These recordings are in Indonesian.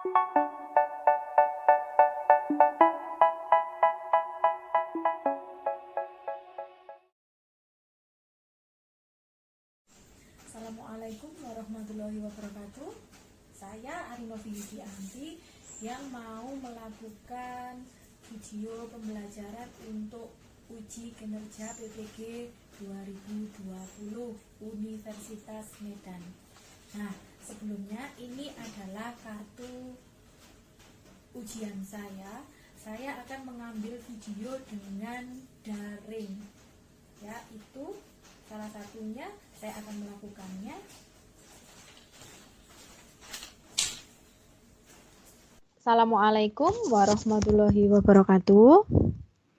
Assalamualaikum warahmatullahi wabarakatuh. Saya Arinovi Yudianti yang mau melakukan video pembelajaran untuk uji kinerja PPG 2020 Universitas Medan. Nah, sebelumnya ini adalah kartu ujian saya. Saya akan mengambil video dengan daring. Ya, itu salah satunya saya akan melakukannya. Assalamualaikum warahmatullahi wabarakatuh.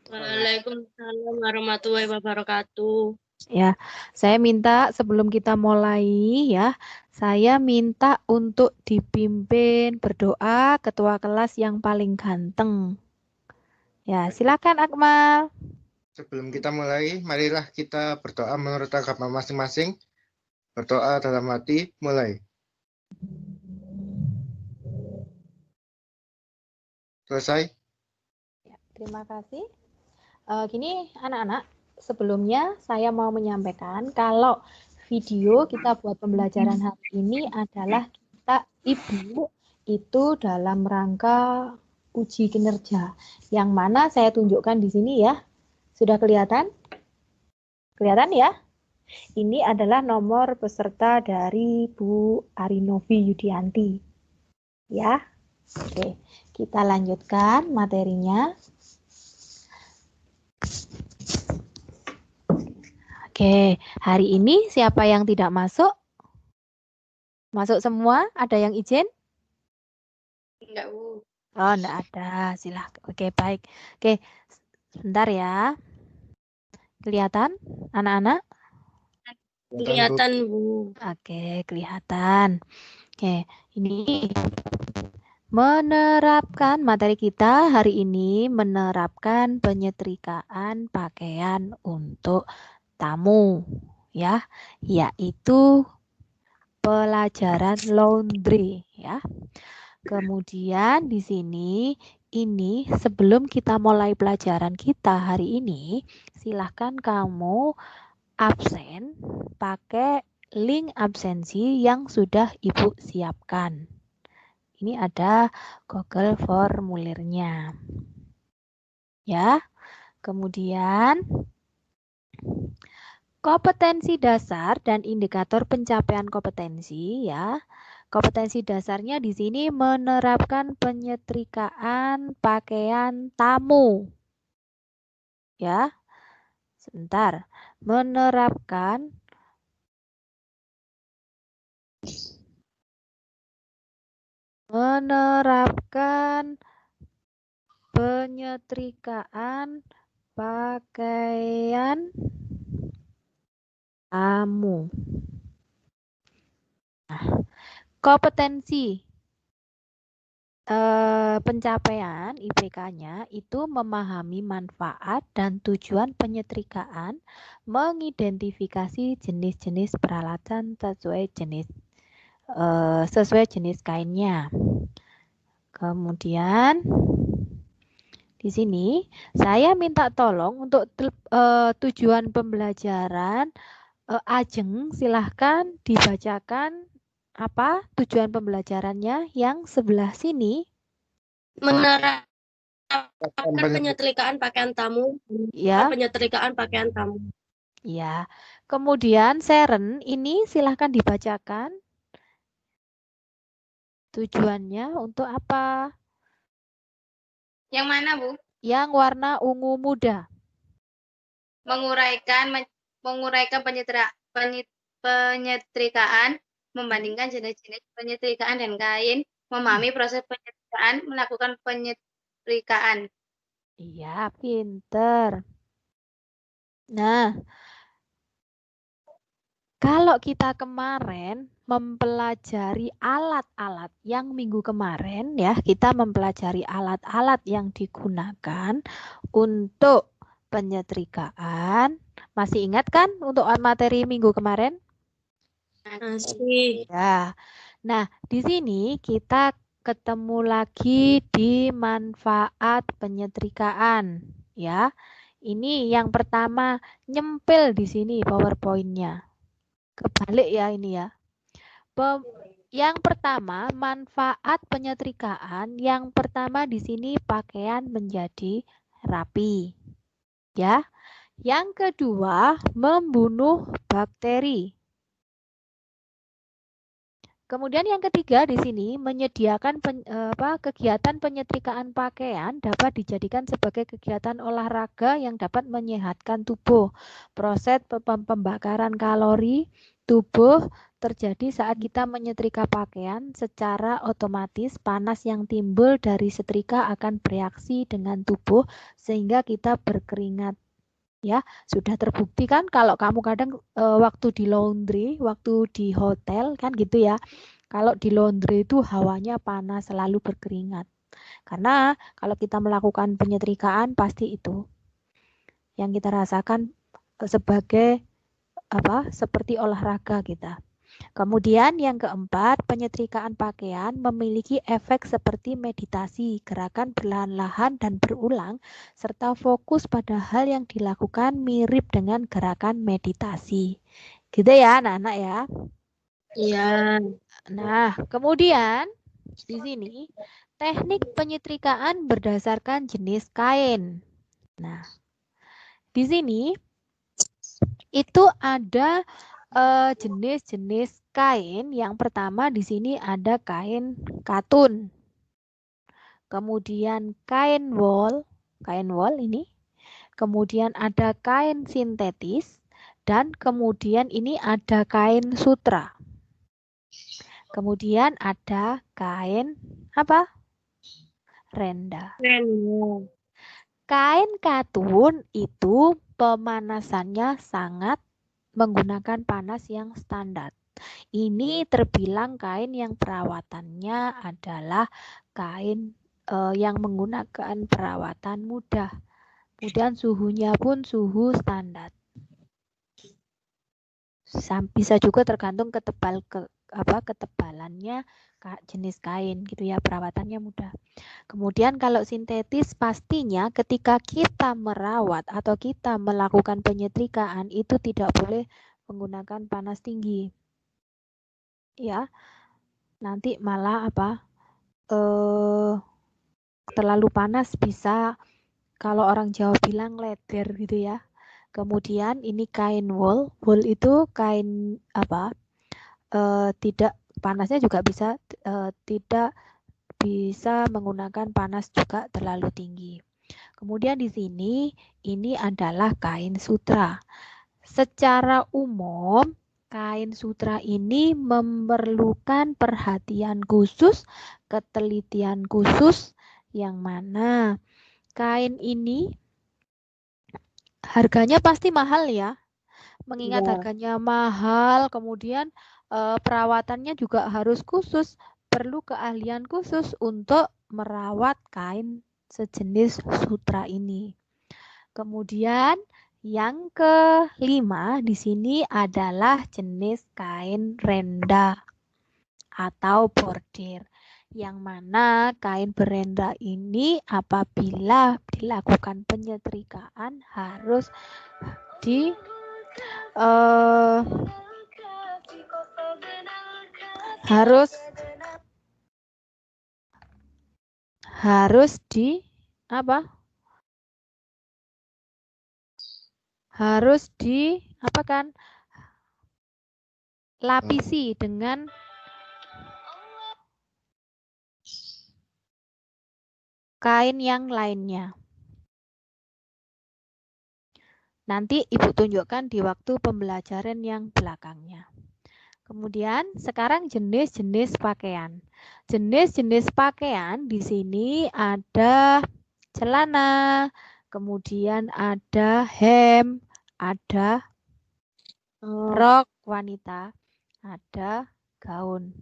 Waalaikumsalam warahmatullahi wabarakatuh. Ya, saya minta sebelum kita mulai ya, saya minta untuk dipimpin berdoa ketua kelas yang paling ganteng. Ya, silakan Akmal. Sebelum kita mulai, marilah kita berdoa menurut agama masing-masing. Berdoa dalam hati, mulai. Selesai? Ya, terima kasih. Gini anak-anak, sebelumnya saya mau menyampaikan kalau video kita buat pembelajaran hari ini adalah kita Ibu itu dalam rangka uji kinerja. Yang mana saya tunjukkan di sini ya. Sudah kelihatan? Kelihatan ya? Ini adalah nomor peserta dari Bu Arinovi Yudianti. Ya. Oke, kita lanjutkan materinya. Oke, hari ini siapa yang tidak masuk? Masuk semua? Ada yang izin? Enggak, Bu. Oh, enggak ada. Silahkan. Oke, baik. Oke, sebentar ya. Kelihatan anak-anak? Kelihatan, Bu. Oke, kelihatan. Oke, ini menerapkan materi kita hari ini menerapkan penyetrikaan pakaian untuk tamu ya, yaitu pelajaran laundry ya. Kemudian di sini ini sebelum kita mulai pelajaran kita hari ini, silahkan kamu absen pakai link absensi yang sudah Ibu siapkan. Ini ada Google formulirnya. Ya. Kemudian kompetensi dasar dan indikator pencapaian kompetensi ya. Kompetensi dasarnya di sini menerapkan penyetrikaan pakaian tamu. Ya. Sebentar. Menerapkan penyetrikaan pakaian tamu. Nah, kompetensi pencapaian IPK-nya itu memahami manfaat dan tujuan penyetrikaan, mengidentifikasi jenis-jenis peralatan sesuai jenis kainnya. Kemudian di sini saya minta tolong untuk tujuan pembelajaran Ajeng, silahkan dibacakan apa tujuan pembelajarannya yang sebelah sini. Menerapkan penyetrikaan pakaian tamu. Ya. Penyetrikaan pakaian tamu. Ya. Kemudian Seren ini silahkan dibacakan. Tujuannya untuk apa? Yang mana, Bu? Yang warna ungu muda. Menguraikan penyetrikaan, membandingkan jenis-jenis penyetrikaan dan kain, memahami proses penyetrikaan, melakukan penyetrikaan. Iya, pinter. Nah, kalau kita kemarin mempelajari alat-alat yang minggu kemarin ya, kita mempelajari alat-alat yang digunakan untuk penyetrikaan. Masih ingat kan untuk materi minggu kemarin? Masih. Ya. Nah, di sini kita ketemu lagi di manfaat penyetrikaan ya. Ini yang pertama nyempil di sini PowerPoint-nya. Kebalik ya ini ya. Yang pertama manfaat penyetrikaan, yang pertama di sini pakaian menjadi rapi. Ya. Yang kedua membunuh bakteri. Kemudian yang ketiga di sini menyediakan kegiatan penyetrikaan pakaian dapat dijadikan sebagai kegiatan olahraga yang dapat menyehatkan tubuh. Proses pembakaran kalori tubuh terjadi saat kita menyetrika pakaian, secara otomatis panas yang timbul dari setrika akan bereaksi dengan tubuh sehingga kita berkeringat. Ya, sudah terbukti kan kalau kamu kadang waktu di laundry, waktu di hotel kan gitu ya. Kalau di laundry itu hawanya panas, selalu berkeringat. Karena kalau kita melakukan penyetrikaan pasti itu yang kita rasakan sebagai seperti olahraga kita. Kemudian yang keempat, penyetrikaan pakaian memiliki efek seperti meditasi, gerakan perlahan-lahan dan berulang, serta fokus pada hal yang dilakukan mirip dengan gerakan meditasi. Gitu ya anak-anak ya. Iya. Nah, kemudian di sini teknik penyetrikaan berdasarkan jenis kain. Nah, di sini itu ada jenis-jenis kain. Yang pertama di sini ada kain katun. Kemudian kain wol ini. Kemudian ada kain sintetis dan kemudian ini ada kain sutra. Kemudian ada kain apa? Renda. Keren. Kain katun itu pemanasannya sangat menggunakan panas yang standar. Ini terbilang kain yang perawatannya adalah kain yang menggunakan perawatan mudah. Kemudian suhunya pun suhu standar. Bisa juga tergantung ketebalannya jenis kain gitu ya, perawatannya mudah. Kemudian kalau sintetis pastinya ketika kita merawat atau kita melakukan penyetrikaan itu tidak boleh menggunakan panas tinggi. Ya. Nanti malah terlalu panas bisa kalau orang Jawa bilang leder gitu ya. Kemudian ini kain wool. Wool itu kain tidak panasnya juga bisa tidak bisa menggunakan panas juga terlalu tinggi. Kemudian di sini ini adalah kain sutra. Secara umum kain sutra ini memerlukan perhatian khusus, ketelitian khusus, yang mana kain ini harganya pasti mahal ya. Mengingat harganya mahal, kemudian perawatannya juga harus khusus. Perlu keahlian khusus untuk merawat kain sejenis sutra ini. Kemudian yang kelima di sini adalah jenis kain renda atau bordir. Yang mana kain berenda ini apabila dilakukan penyetrikaan harus lapisi dengan kain yang lainnya. Nanti Ibu tunjukkan di waktu pembelajaran yang belakangnya. Kemudian sekarang jenis-jenis pakaian. Jenis-jenis pakaian di sini ada celana, kemudian ada hem, ada rok wanita, ada gaun.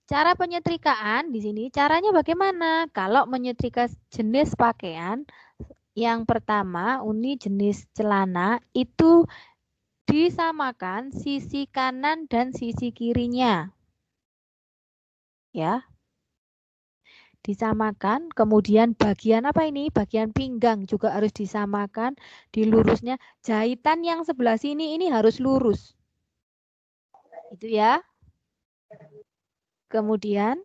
Cara penyetrikaan di sini caranya bagaimana? Kalau menyetrika jenis pakaian, yang pertama ini jenis celana itu disamakan sisi kanan dan sisi kirinya. ya. Disamakan, kemudian bagian apa ini? Bagian pinggang juga harus disamakan di lurusnya. Jahitan yang sebelah sini ini harus lurus. Itu ya. Kemudian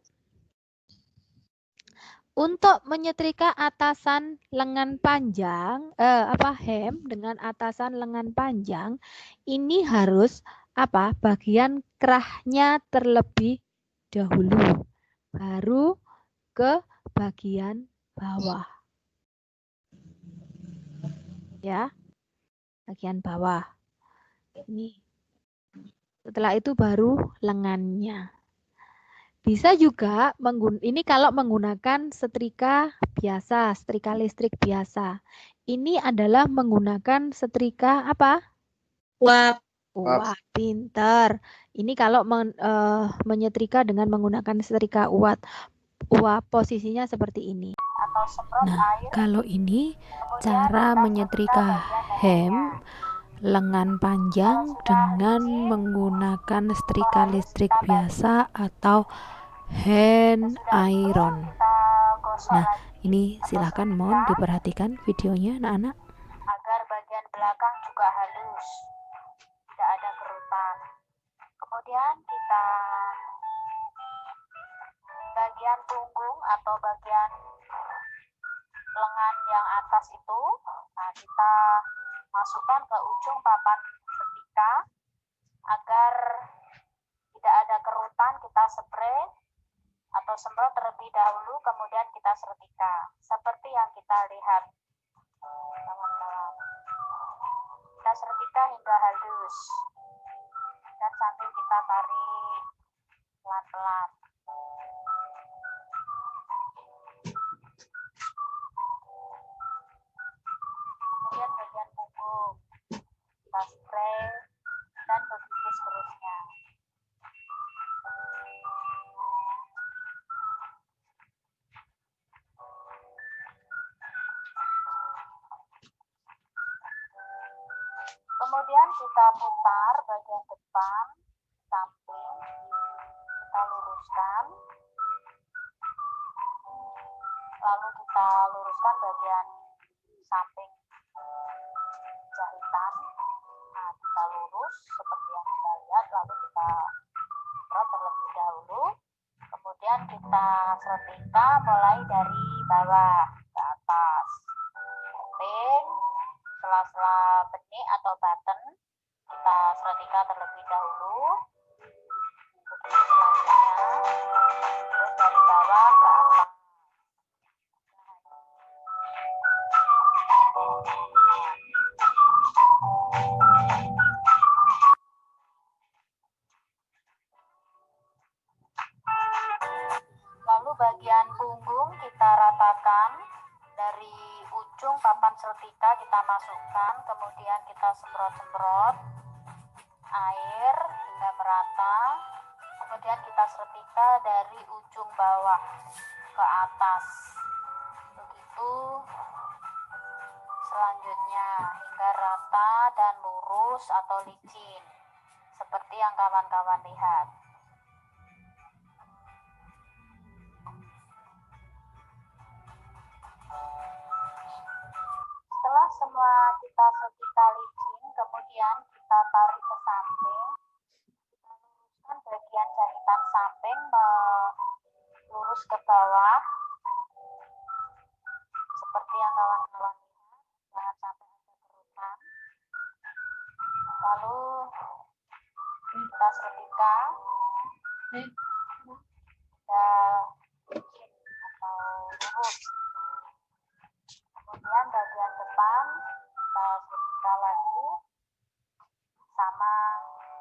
untuk menyetrika atasan lengan panjang, hem dengan atasan lengan panjang, ini harus apa? Bagian kerahnya terlebih dahulu, baru ke bagian bawah. Ya, bagian bawah. Ini. Setelah itu baru lengannya. Bisa juga ini kalau menggunakan setrika biasa, setrika listrik biasa. Ini adalah menggunakan setrika apa? Uap. Wah, pinter. Ini kalau menyetrika dengan menggunakan setrika uap, posisinya seperti ini. Nah, kalau ini cara menyetrika hem lengan panjang dengan menggunakan setrika listrik biasa atau hand iron. Nah, ini silahkan mohon diperhatikan videonya anak-anak. Agar bagian belakang juga halus, tidak ada kerutan. Kemudian kita bagian punggung atau bagian lengan yang atas itu, nah kita masukkan ke ujung papan setrika agar tidak ada kerutan. Kita spray atau semprot terlebih dahulu, kemudian kita setrika seperti yang kita lihat, teman-teman. Kita setrika hingga halus dan sambil kita tarik pelan-pelan. Kemudian bagian punggung kita spray dan begitu seterusnya. Kemudian kita putar bagian depan, samping, kita luruskan. Lalu kita luruskan bagian samping jahitan. Nah, kita lurus seperti yang kita lihat, lalu kita semprot terlebih dahulu. Kemudian kita setrika mulai dari bawah ke atas. Samping, sela-sela benik atau button, kita setrika terlebih dahulu. Begitu selanjutnya, terus dari bawah ke atas. Lalu bagian punggung kita ratakan, dari ujung papan setrika kita masukkan, kemudian kita semprot-semprot air hingga merata, kemudian kita setrika dari ujung bawah ke atas. Begitu selanjutnya hingga rata dan lurus atau licin, seperti yang kawan-kawan lihat. Setelah semua kita setrika licin, kemudian kita tarik ke samping. Kita luruskan bagian jahitan samping lurus ke bawah, seperti yang kawan-kawan lihat. Jangan sampai ada kerutan. Lalu kita setrika hingga licin atau lurus. Kemudian bagian depan kita setrika lagi, sama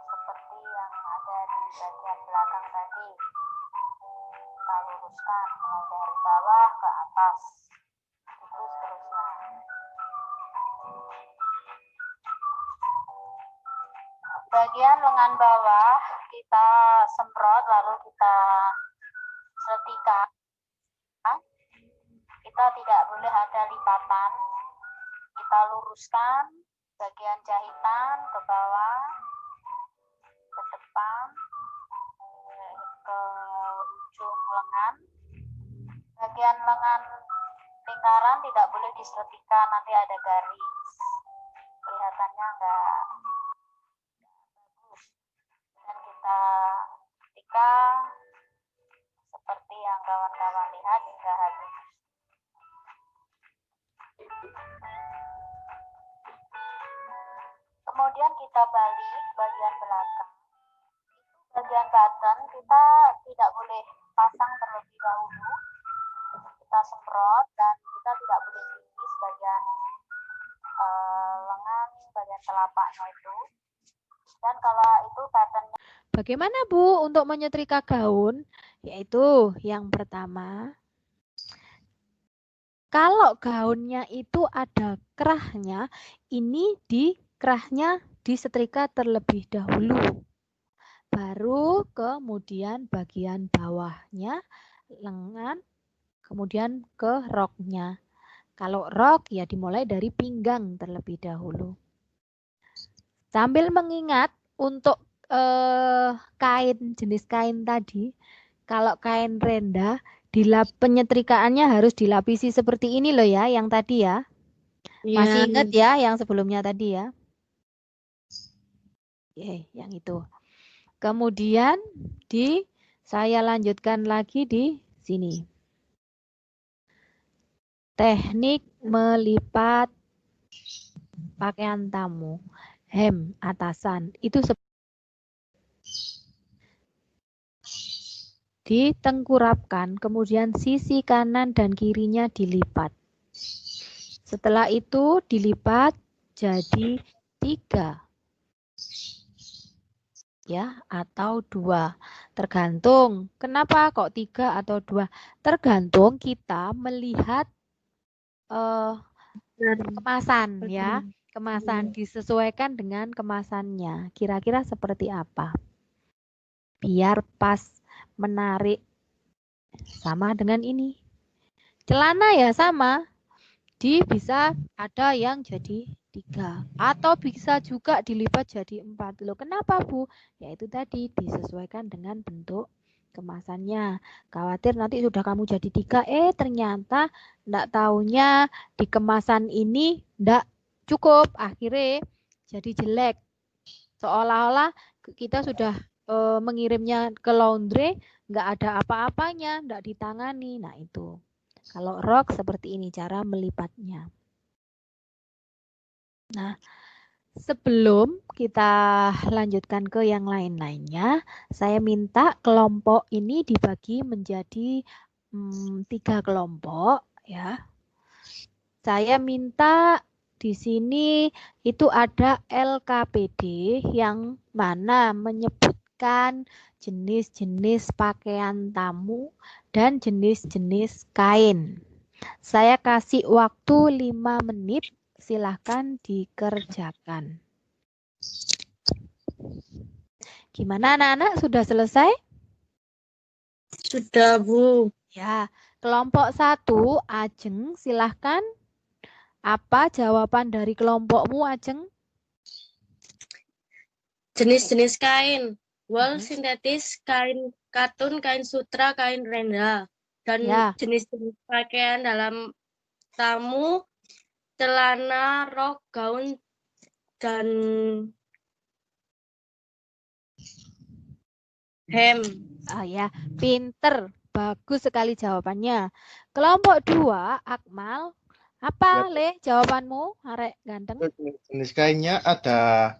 seperti yang ada di bagian belakang tadi. Kita luruskan mulai dari bawah ke atas, itu seterusnya. Bagian lengan bawah kita semprot lalu kita setrika. Kita tidak boleh ada lipatan. Kita luruskan bagian jahitan ke bawah, ke depan, ke ujung bagian lengan lingkaran tidak boleh disetrika, nanti ada garis, kelihatannya enggak bagus. Dan kita setrika seperti yang kawan-kawan lihat hingga habis. Kemudian kita balik bagian belakang. Bagian button kita tidak boleh pasang terlebih dahulu. Kita semprot dan kita tidak boleh binis bagian lengan, bagian telapaknya itu. Dan kalau itu buttonnya Bagaimana Bu untuk menyetrika gaun? Yaitu yang pertama, kalau gaunnya itu ada kerahnya, ini di kerahnya disetrika terlebih dahulu. Baru kemudian bagian bawahnya, lengan, kemudian ke roknya. Kalau rok ya dimulai dari pinggang terlebih dahulu. Sambil mengingat untuk kain, jenis kain tadi, kalau kain renda, penyetrikaannya harus dilapisi seperti ini loh ya, yang tadi ya. Masih ingat ya yang sebelumnya tadi ya? Yang itu. Kemudian saya lanjutkan lagi di sini. Teknik melipat pakaian tamu, hem atasan, itu ditengkurapkan, kemudian sisi kanan dan kirinya dilipat. Setelah itu dilipat jadi 3 ya, atau 2, tergantung. Kenapa kok 3 atau 2? Tergantung kita melihat kemasan ya, kemasan disesuaikan dengan kemasannya. Kira-kira seperti apa? Biar pas menarik. Sama dengan ini. Celana ya sama. Bisa ada yang jadi 3 atau bisa juga dilipat jadi 4. Loh, kenapa Bu? Yaitu tadi disesuaikan dengan bentuk kemasannya. Khawatir nanti sudah kamu jadi 3, ternyata enggak taunya di kemasan ini enggak cukup, akhirnya jadi jelek. Seolah-olah kita sudah mengirimnya ke laundry, enggak ada apa-apanya, enggak ditangani. Nah, itu. Kalau rok seperti ini cara melipatnya. Nah, sebelum kita lanjutkan ke yang lain-lainnya, saya minta kelompok ini dibagi menjadi 3 kelompok ya. Saya minta di sini itu ada LKPD yang mana menyebutkan jenis-jenis pakaian tamu dan jenis-jenis kain. Saya kasih waktu 5 menit, silahkan dikerjakan. Gimana anak-anak, sudah selesai? Sudah, Bu. Ya, kelompok 1, Ajeng, silahkan. Apa jawaban dari kelompokmu, Ajeng? Jenis-jenis kain. Wool sintetis, kain katun, kain sutra, kain renda. Dan jenis-jenis pakaian dalam tamu, celana, rok, gaun, dan hem. Oh ya, pinter. Bagus sekali jawabannya. Kelompok 2, Akmal. Apa, Le, jawabanmu, Arek ganteng? Jenis kainnya ada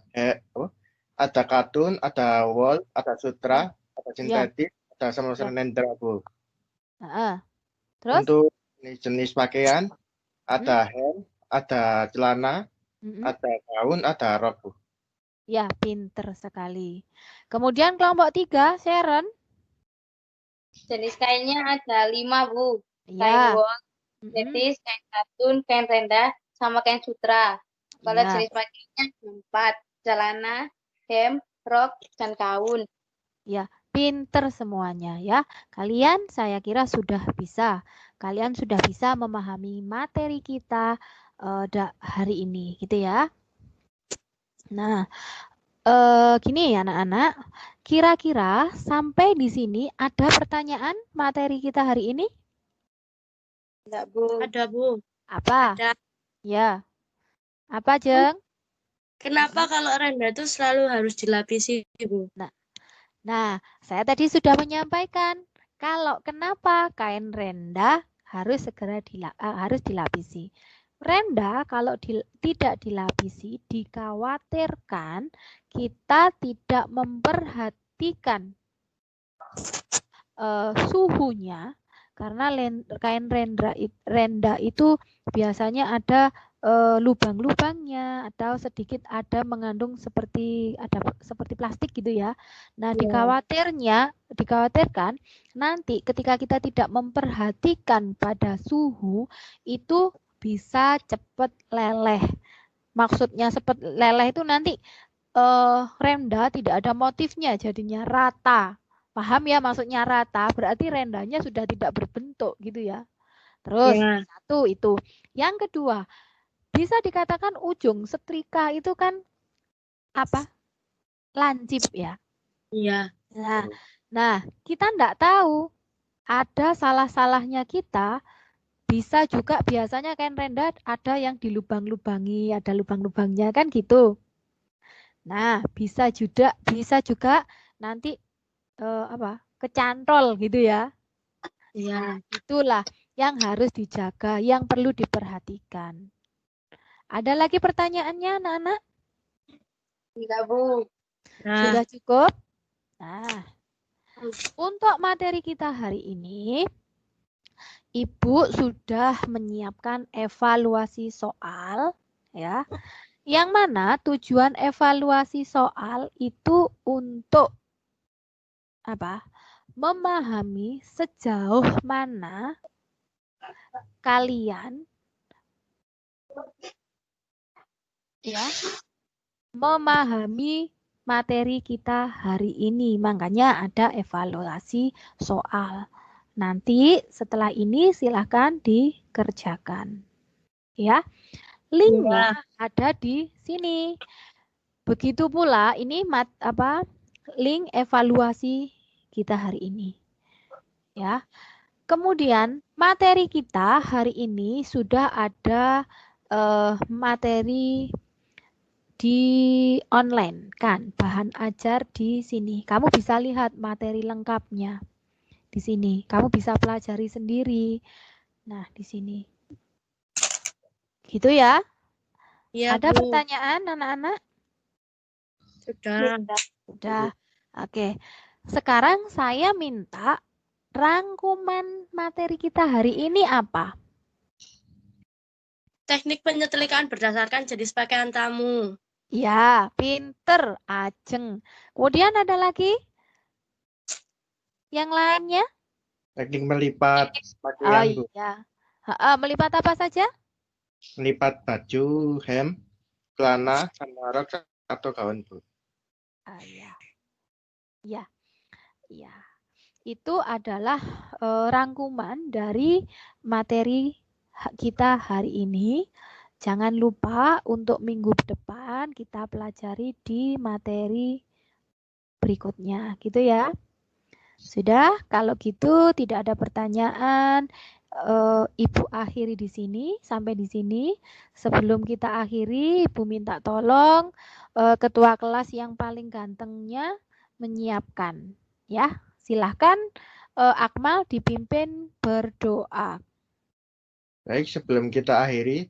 ada katun, ada wool, ada sutra, ada sintetis, ada sama renda, Bu. Terus? Untuk jenis pakaian ada hem, ada celana, ada gaun, ada rok, Bu. Ya, pinter sekali. Kemudian kelompok 3, Sharon. Jenis kainnya ada 5, Bu. Ya. Kain wool, sintetis, kain katun, kain renda, sama kain sutra. Kalau jenis pakaiannya 4, celana, hem, rok, dan gaun. Ya, pinter semuanya ya. Kalian saya kira sudah bisa. Kalian sudah bisa memahami materi kita hari ini gitu ya. Nah, Gini ya anak-anak, kira-kira sampai di sini ada pertanyaan materi kita hari ini? Enggak, Bu. Ada, Bu. Apa? Ada. Ya. Apa, Jeng? Kenapa kalau renda itu selalu harus dilapisi, Bu? Nah, saya tadi sudah menyampaikan kalau kenapa kain renda harus harus dilapisi. Renda kalau tidak dilapisi dikhawatirkan kita tidak memperhatikan suhunya karena kain renda itu biasanya ada lubang-lubangnya atau sedikit ada mengandung seperti plastik gitu ya. Nah, dikhawatirkan nanti ketika kita tidak memperhatikan pada suhu itu bisa cepat leleh. Maksudnya cepat leleh itu nanti renda tidak ada motifnya jadinya rata. Paham ya maksudnya rata? Berarti rendanya sudah tidak berbentuk gitu ya. Terus Ya. satu itu. Yang kedua, bisa dikatakan ujung setrika itu kan apa? Lancip ya. Iya. Nah, kita enggak tahu ada salah-salahnya kita. Bisa juga biasanya kain renda ada yang dilubang-lubangi, ada lubang-lubangnya kan gitu. Nah, bisa juga nanti kecantol gitu ya. Iya. Itulah yang harus dijaga, yang perlu diperhatikan. Ada lagi pertanyaannya anak-anak? Enggak, Bu. Nah, Sudah cukup? Nah, untuk materi kita hari ini, Ibu sudah menyiapkan evaluasi soal ya. Yang mana tujuan evaluasi soal itu untuk apa? Memahami sejauh mana kalian ya memahami materi kita hari ini. Makanya ada evaluasi soal. Nanti setelah ini silahkan dikerjakan. Ya. Linknya ada di sini. Begitu pula ini link evaluasi kita hari ini. Ya. Kemudian materi kita hari ini sudah ada materi di online kan, bahan ajar di sini. Kamu bisa lihat materi lengkapnya di sini. Kamu bisa pelajari sendiri. Nah, di sini. Gitu ya. iya, Ada Bu. pertanyaan anak-anak? Sudah. Oke. Sekarang saya minta rangkuman materi kita hari ini apa? Teknik penyetelikaan berdasarkan jenis pakaian tamu. Ya, pinter, ajeng. Kemudian ada lagi? Yang lainnya? Teknik melipat pakaian, Bu. Iya. Melipat apa saja? Melipat baju, hem, celana, sama rok atau gaun, Bu. Iya. Iya. Iya. Itu adalah rangkuman dari materi kita hari ini. Jangan lupa untuk minggu depan kita pelajari di materi berikutnya, gitu ya. Sudah, kalau gitu tidak ada pertanyaan. Ibu akhiri di sini, sampai di sini. Sebelum kita akhiri, Ibu minta tolong ketua kelas yang paling gantengnya menyiapkan. Ya, silahkan Akmal dipimpin berdoa. Baik, sebelum kita akhiri,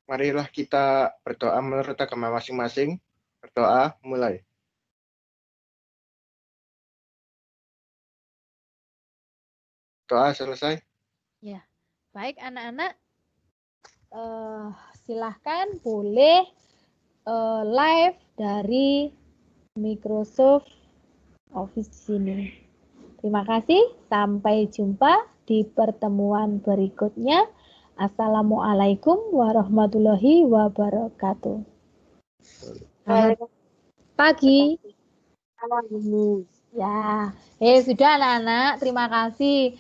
marilah kita berdoa menurut agama masing-masing. Berdoa, mulai. Doa selesai. Ya, baik anak-anak, silahkan boleh live dari Microsoft Office sini. Terima kasih, sampai jumpa di pertemuan berikutnya. Assalamualaikum warahmatullahi wabarakatuh. Selamat pagi. Ya, sudah anak-anak, terima kasih.